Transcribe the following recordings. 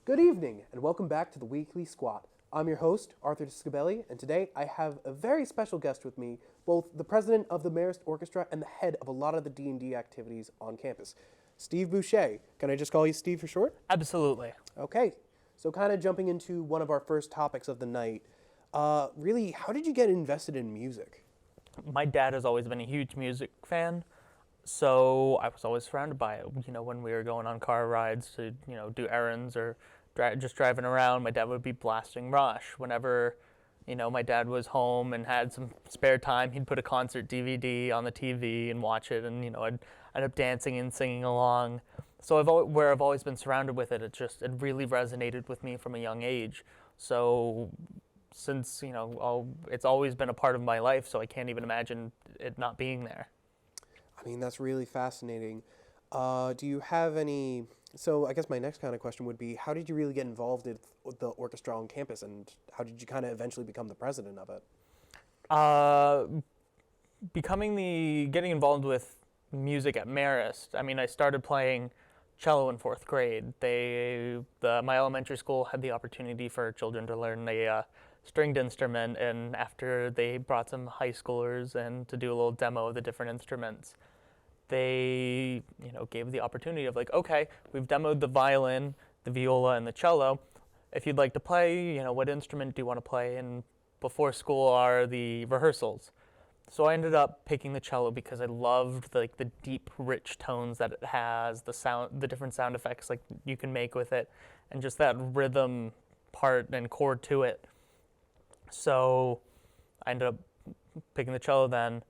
Good evening, and welcome back to the Weekly Squat. I'm your host, Arthur Scabelli, and today I have a very special guest with me, both the president of the Marist Orchestra and the head of a lot of the D&D activities on campus, Steve Boucher. Can I just call you Steve for short? Absolutely. Okay, so kind of jumping into one of our first topics of the night, really, how did you get invested in music? My dad has always been a huge music fan, so I was always surrounded by it. When we were going on car rides to, do errands or just driving around, my dad would be blasting Rush. Whenever, my dad was home and had some spare time, he'd put a concert DVD on the TV and watch it, and, I'd end up dancing and singing along. So where I've always been surrounded with it, it really resonated with me from a young age. So since, it's always been a part of my life, so I can't even imagine it not being there. I mean, that's really fascinating. Do you have any... So I guess my next kind of question would be, how did you really get involved with the orchestra on campus, and how did you kind of eventually become the president of it? Getting involved with music at Marist, I started playing cello in 4th grade. My elementary school had the opportunity for children to learn a stringed instrument, and after they brought some high schoolers and to do a little demo of the different instruments, they gave the opportunity of okay, we've demoed the violin, the viola, and the cello. If you'd like to play, what instrument do you want to play? And before school are the rehearsals. So I ended up picking the cello because I loved the deep, rich tones that it has, the different sound effects you can make with it, and just that rhythm part and chord to it. So I ended up picking the cello then,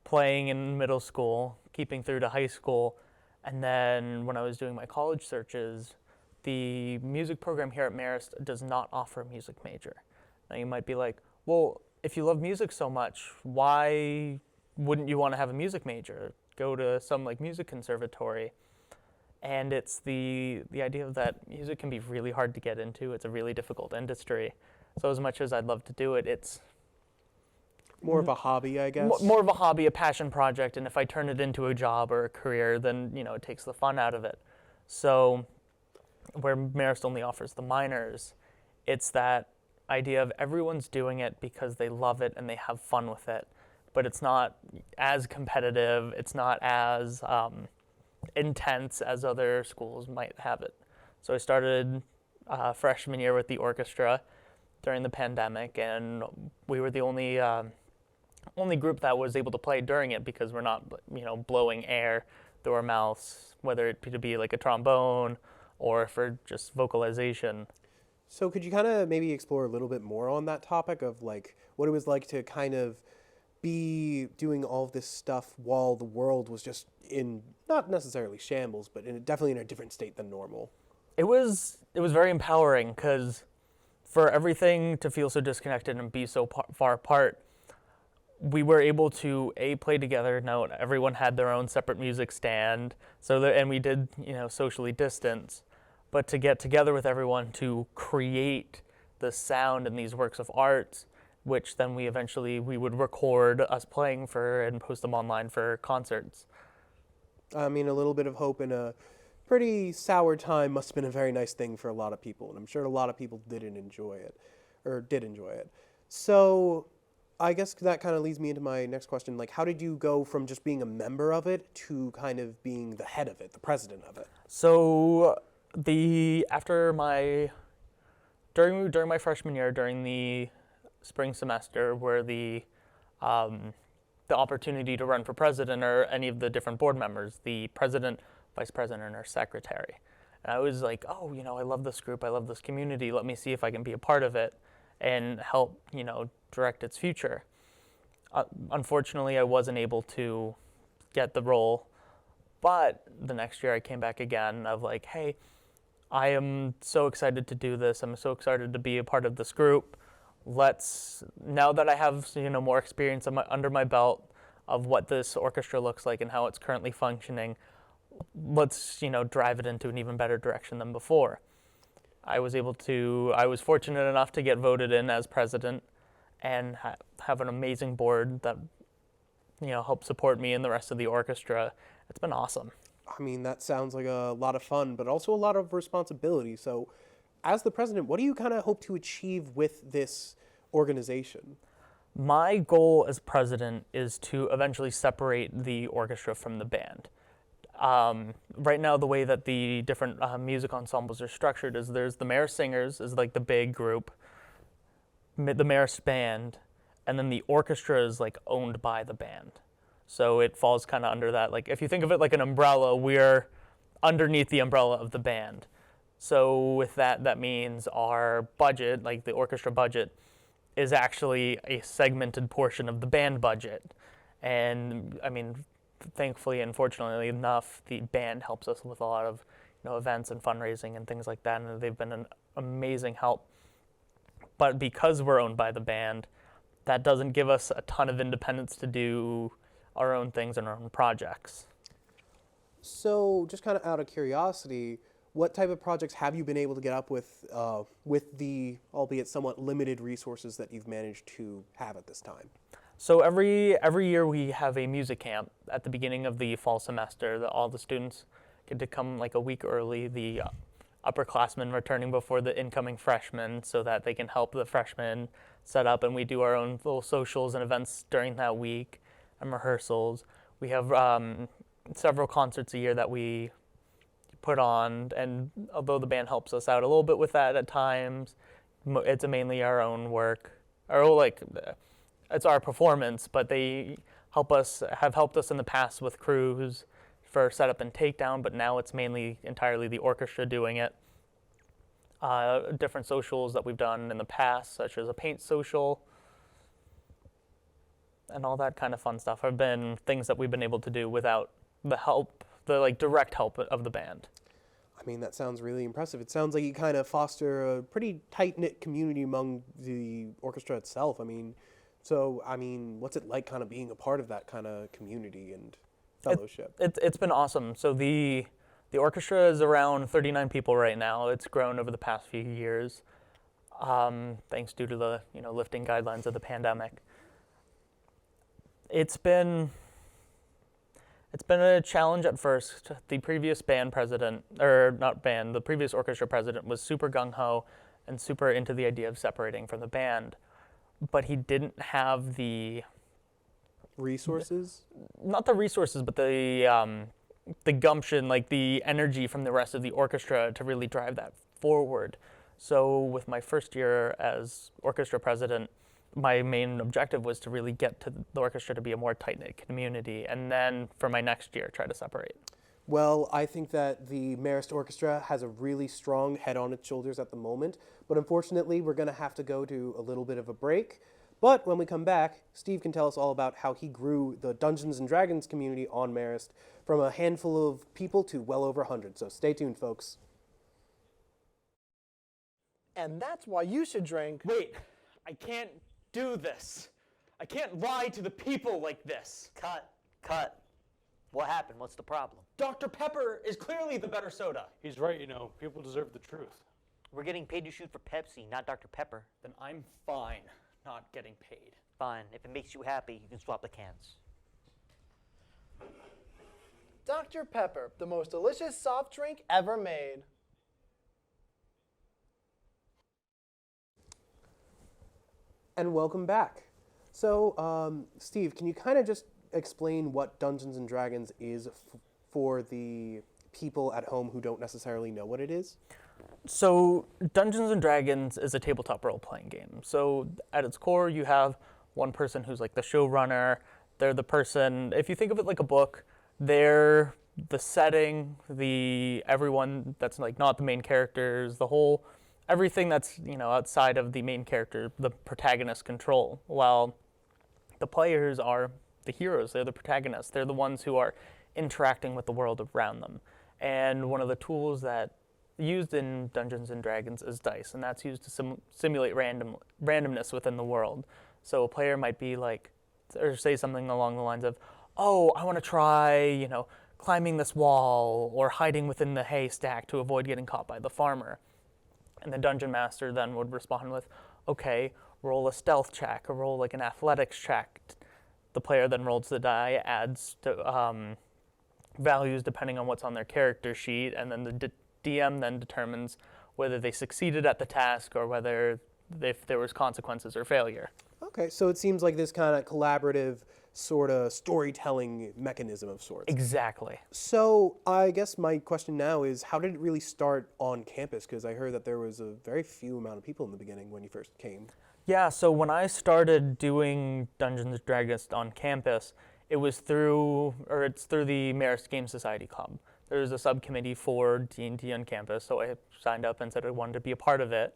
playing in middle school, keeping through to high school, and then when I was doing my college searches, the music program here at Marist does not offer a music major. Now you might be like, well, if you love music so much, why wouldn't you want to have a music major? Go to some music conservatory. And it's the idea of that music can be really hard to get into. It's a really difficult industry. So as much as I'd love to do it, it's more of a hobby, I guess? More of a hobby, a passion project, and if I turn it into a job or a career, then, it takes the fun out of it. So where Marist only offers the minors, it's that idea of everyone's doing it because they love it and they have fun with it, but it's not as competitive, it's not as intense as other schools might have it. So I started freshman year with the orchestra during the pandemic, and we were the only group that was able to play during it because we're not, blowing air through our mouths, whether it be to be a trombone or for just vocalization. So could you kind of maybe explore a little bit more on that topic of what it was like to kind of be doing all of this stuff while the world was just in, not necessarily shambles, but definitely in a different state than normal? It was very empowering because for everything to feel so disconnected and be so far apart, we were able to play together. Now everyone had their own separate music stand, and we did socially distance, but to get together with everyone to create the sound in these works of art, which then we would record us playing for and post them online for concerts. I mean, a little bit of hope in a pretty sour time must have been a very nice thing for a lot of people, and I'm sure a lot of people did enjoy it. So I guess that kind of leads me into my next question. How did you go from just being a member of it to kind of being the head of it, the president of it? So during my freshman year, during the spring semester, where the opportunity to run for president or any of the different board members, the president, vice president, or secretary. And I was like, oh, I love this group, I love this community, let me see if I can be a part of it and help, direct its future. Unfortunately, I wasn't able to get the role, but the next year I came back again of hey, I am so excited to do this, I'm so excited to be a part of this group. Now that I have more experience under my belt of what this orchestra looks like and how it's currently functioning, let's drive it into an even better direction than before. I was fortunate enough to get voted in as president and have an amazing board that helped support me and the rest of the orchestra. It's been awesome. I mean, that sounds like a lot of fun, but also a lot of responsibility. So as the president, what do you kind of hope to achieve with this organization? My goal as president is to eventually separate the orchestra from the band. Right now, the way that the different music ensembles are structured is there's the Marist Singers is like the big group, the Marist Band, and then the orchestra is like owned by the band. So it falls kind of under that. Like if you think of it like an umbrella, we're underneath the umbrella of the band. So with that, that means our budget, like the orchestra budget, is actually a segmented portion of the band budget. And I mean, thankfully and fortunately enough, the band helps us with a lot of events and fundraising and things like that, and they've been an amazing help. But because we're owned by the band, that doesn't give us a ton of independence to do our own things and our own projects. So, just kind of out of curiosity, what type of projects have you been able to get up with the, albeit somewhat limited resources that you've managed to have at this time? So every year we have a music camp at the beginning of the fall semester. All the students get to come like a week early, the upperclassmen returning before the incoming freshmen so that they can help the freshmen set up, and we do our own little socials and events during that week and rehearsals. We have several concerts a year that we put on, and although the band helps us out a little bit with that at times, it's mainly our own work, it's our performance, but they have helped us in the past with crews for setup and takedown, but now it's mainly entirely the orchestra doing it. Different socials that we've done in the past, such as a paint social, and all that kind of fun stuff have been things that we've been able to do without the help, direct help of the band. I mean, that sounds really impressive. It sounds like you kind of foster a pretty tight-knit community among the orchestra itself. What's it like kind of being a part of that kind of community and fellowship? It's been awesome. So the orchestra is around 39 people right now. It's grown over the past few years, thanks due to the lifting guidelines of the pandemic. It's been a challenge at first. The previous the previous orchestra president was super gung-ho and super into the idea of separating from the band, but he didn't have the resources? Not the resources, but the gumption, like the energy from the rest of the orchestra to really drive that forward. So with my first year as orchestra president, my main objective was to really get to the orchestra to be a more tight-knit community, and then for my next year, try to separate. Well, I think that the Marist Orchestra has a really strong head on its shoulders at the moment, but unfortunately, we're going to have to go to a little bit of a break. But when we come back, Steve can tell us all about how he grew the Dungeons & Dragons community on Marist from a handful of people to well over 100. So stay tuned, folks. And that's why you should drink. Wait, I can't do this. I can't lie to the people like this. Cut. What happened? What's the problem? Dr. Pepper is clearly the better soda. He's right, people deserve the truth. We're getting paid to shoot for Pepsi, not Dr. Pepper. Then I'm fine not getting paid. Fine. If it makes you happy, you can swap the cans. Dr. Pepper, the most delicious soft drink ever made. And welcome back. So, Steve, can you kind of just explain what Dungeons & Dragons is for the people at home who don't necessarily know what it is? So Dungeons & Dragons is a tabletop role-playing game. So at its core, you have one person who's like the showrunner. They're the person, if you think of it like a book, they're the setting, everyone that's like not the main characters, everything that's outside of the main character, the protagonist control, while the players are the heroes. They're the protagonists. They're the ones who are interacting with the world around them. And one of the tools that used in Dungeons & Dragons is dice, and that's used to simulate randomness within the world. So a player might be like, or say something along the lines of, oh, I want to try, climbing this wall or hiding within the haystack to avoid getting caught by the farmer. And the dungeon master then would respond with, okay, roll a stealth check or roll like an athletics check. The player then rolls the die, adds to, values depending on what's on their character sheet, and then the DM then determines whether they succeeded at the task or whether if there was consequences or failure. Okay, so it seems like this kind of collaborative sort of storytelling mechanism of sorts. Exactly. So I guess my question now is, how did it really start on campus? Because I heard that there was a very few amount of people in the beginning when you first came. Yeah, so when I started doing Dungeons and Dragons on campus, it's through the Marist Game Society Club. There's a subcommittee for D&D on campus, so I signed up and said I wanted to be a part of it.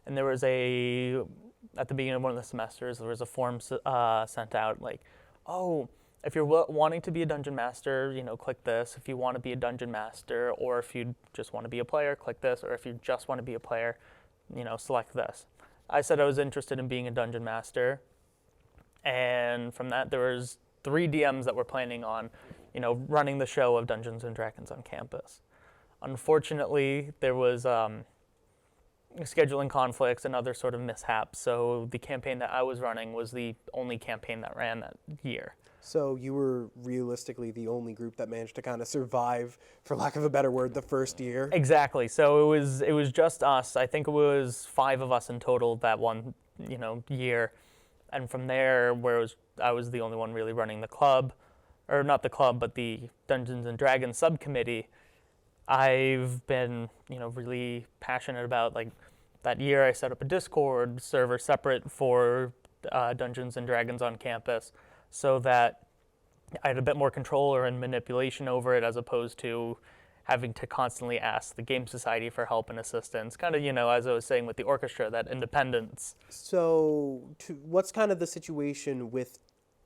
And there was at the beginning of one of the semesters, there was a form sent out like, oh, if you're wanting to be a dungeon master, click this. If you want to be a dungeon master, or if you just want to be a player, click this. Or if you just want to be a player, select this. I said I was interested in being a dungeon master. And from that, there was 3 DMs that were planning on, running the show of Dungeons and Dragons on campus. Unfortunately, there was scheduling conflicts and other sort of mishaps. So the campaign that I was running was the only campaign that ran that year. So you were realistically the only group that managed to kind of survive, for lack of a better word, the first year. Exactly. So it was just us. I think it was 5 of us in total that one, year. And from there, I was the only one really running the club, or not the club, but the Dungeons and Dragons subcommittee. I've been, really passionate about, like, that year I set up a Discord server separate for Dungeons and Dragons on campus so that I had a bit more control and manipulation over it, as opposed to having to constantly ask the Game Society for help and assistance. Kind of, as I was saying with the orchestra, that independence. So what's kind of the situation with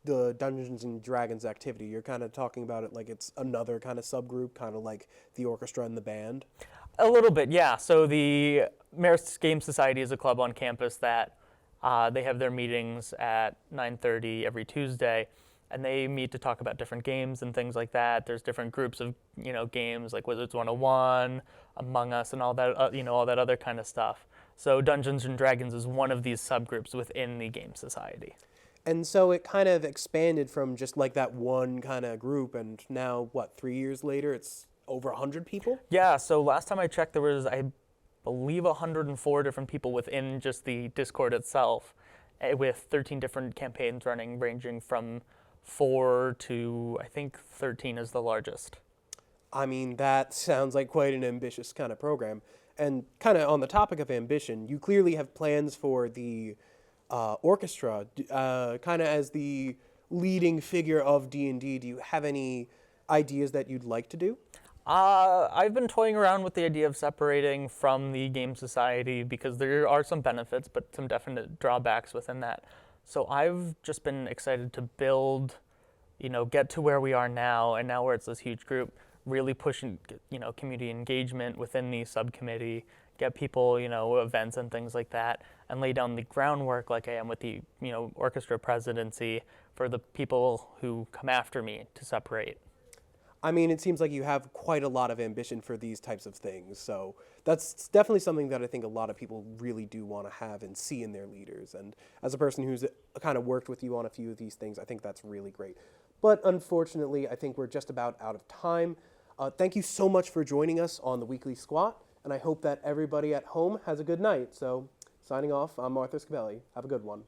the Dungeons and Dragons activity? You're kind of talking about it like it's another kind of subgroup, kind of like the orchestra and the band. A little bit, yeah. So the Marist Game Society is a club on campus that they have their meetings at 9:30 every Tuesday, and they meet to talk about different games and things like that. There's different groups of games like Wizards 101, Among Us, and all that all that other kind of stuff. So Dungeons and Dragons is one of these subgroups within the Game Society. And so it kind of expanded from just like that one kind of group, and now, 3 years later, it's over 100 people? Yeah, so last time I checked, there was, I believe, 104 different people within just the Discord itself, with 13 different campaigns running, ranging from 4 to, I think, 13 is the largest. I mean, that sounds like quite an ambitious kind of program. And kind of on the topic of ambition, you clearly have plans for the orchestra. Kind of as the leading figure of D&D, do you have any ideas that you'd like to do? I've been toying around with the idea of separating from the Game Society because there are some benefits, but some definite drawbacks within that. So I've just been excited to build, get to where we are now, and now where it's this huge group, really pushing, community engagement within the subcommittee, get people, events and things like that, and lay down the groundwork like I am with the, orchestra presidency for the people who come after me to separate. I mean, it seems like you have quite a lot of ambition for these types of things. So that's definitely something that I think a lot of people really do want to have and see in their leaders. And as a person who's kind of worked with you on a few of these things, I think that's really great. But unfortunately, I think we're just about out of time. Thank you so much for joining us on the Weekly Squat. And I hope that everybody at home has a good night. So signing off, I'm Arthur Scabelli. Have a good one.